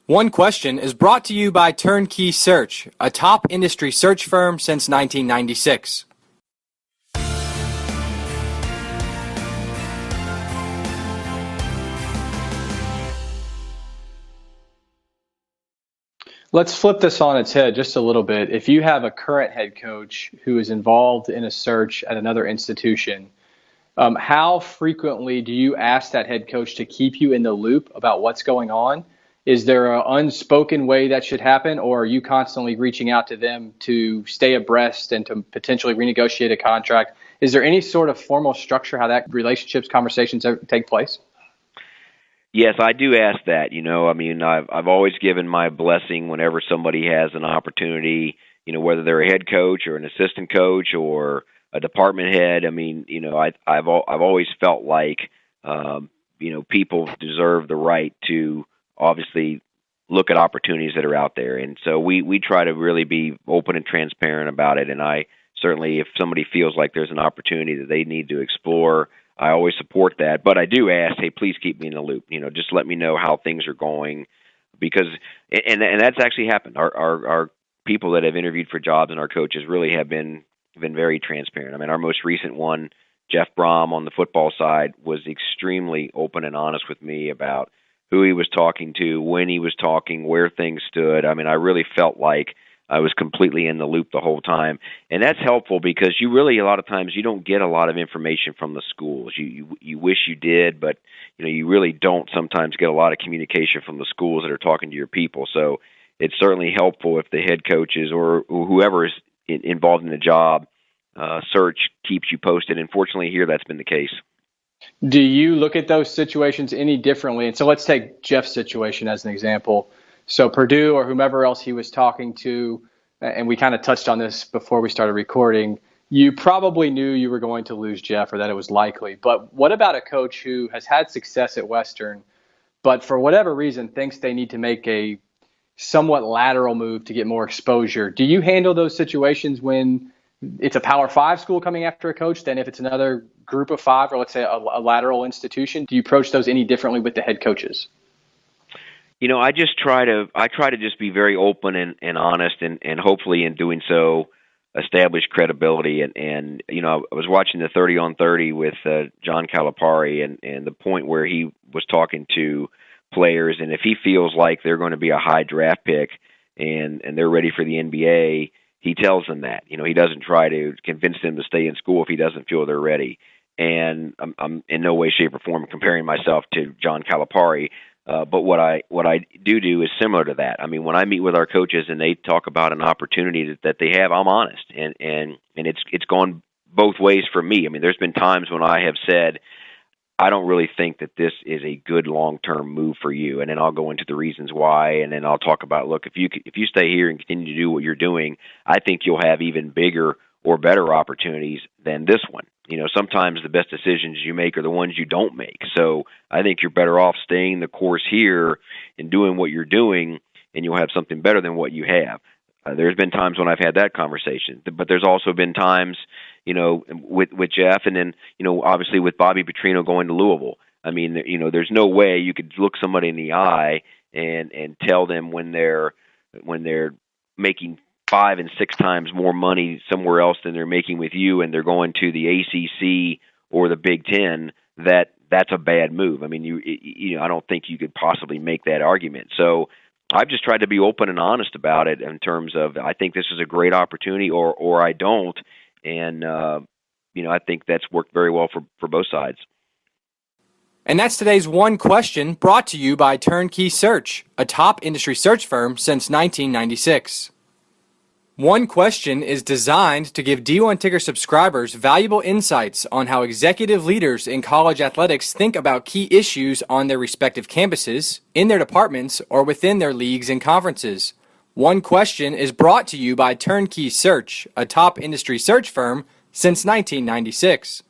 One Question is brought to you by Turnkey Search, a top industry search firm since 1996. Let's flip this on its head just a little bit. If you have a current head coach who is involved in a search at another institution, how frequently do you ask that head coach to keep you in the loop about what's going on? Is there an unspoken way that should happen, or are you constantly reaching out to them to stay abreast and to potentially renegotiate a contract? Is there any sort of formal structure how that relationships, conversations take place? Yes, I do ask that. I've always given my blessing whenever somebody has an opportunity, whether they're a head coach or an assistant coach or a department head. I've always felt like, people deserve the right to obviously look at opportunities that are out there. And so we try to really be open and transparent about it. And I certainly, if somebody feels like there's an opportunity that they need to explore, I always support that. But I do ask, hey, please keep me in the loop. Just let me know how things are going, because, and that's actually happened. Our people that have interviewed for jobs and our coaches really have been very transparent. Our most recent one, Jeff Brom on the football side, was extremely open and honest with me about who he was talking to, when he was talking, where things stood. I really felt like I was completely in the loop the whole time. And that's helpful because you really, a lot of times, you don't get a lot of information from the schools. You wish you did, but you really don't sometimes get a lot of communication from the schools that are talking to your people. So it's certainly helpful if the head coaches or whoever is involved in the job search keeps you posted. And fortunately here, that's been the case. Do you look at those situations any differently? And so let's take Jeff's situation as an example. So Purdue or whomever else he was talking to, and we kind of touched on this before we started recording, you probably knew you were going to lose Jeff or that it was likely. But what about a coach who has had success at Western, but for whatever reason thinks they need to make a somewhat lateral move to get more exposure? Do you handle those situations when it's a Power 5 school coming after a coach than if it's another group of five, or let's say a lateral institution? Do you approach those any differently with the head coaches? I try to just be very open and honest, and hopefully in doing so establish credibility. And I was watching the 30 on 30 with John Calipari, and the point where he was talking to players, and if he feels like they're going to be a high draft pick and they're ready for the NBA, he tells them that. He doesn't try to convince them to stay in school if he doesn't feel they're ready. And I'm in no way, shape, or form comparing myself to John Calipari. But what I do is similar to that. When I meet with our coaches and they talk about an opportunity that they have, I'm honest, and it's gone both ways for me. There's been times when I have said, I don't really think that this is a good long-term move for you, and then I'll go into the reasons why, and then I'll talk about, look, if you stay here and continue to do what you're doing, I think you'll have even bigger or better opportunities than this one. Sometimes the best decisions you make are the ones you don't make. So I think you're better off staying the course here and doing what you're doing, and you'll have something better than what you have. There's been times when I've had that conversation, but there's also been times, with Jeff, and then, obviously with Bobby Petrino going to Louisville. There's no way you could look somebody in the eye and tell them when they're making 5 and 6 times more money somewhere else than they're making with you, and they're going to the ACC or the Big Ten, that's a bad move. I don't think you could possibly make that argument. So I've just tried to be open and honest about it in terms of, I think this is a great opportunity, or I don't. And, I think that's worked very well for both sides. And that's today's One Question, brought to you by Turnkey Search, a top industry search firm since 1996. One Question is designed to give D1 Ticker subscribers valuable insights on how executive leaders in college athletics think about key issues on their respective campuses, in their departments, or within their leagues and conferences. One Question is brought to you by Turnkey Search, a top industry search firm since 1996.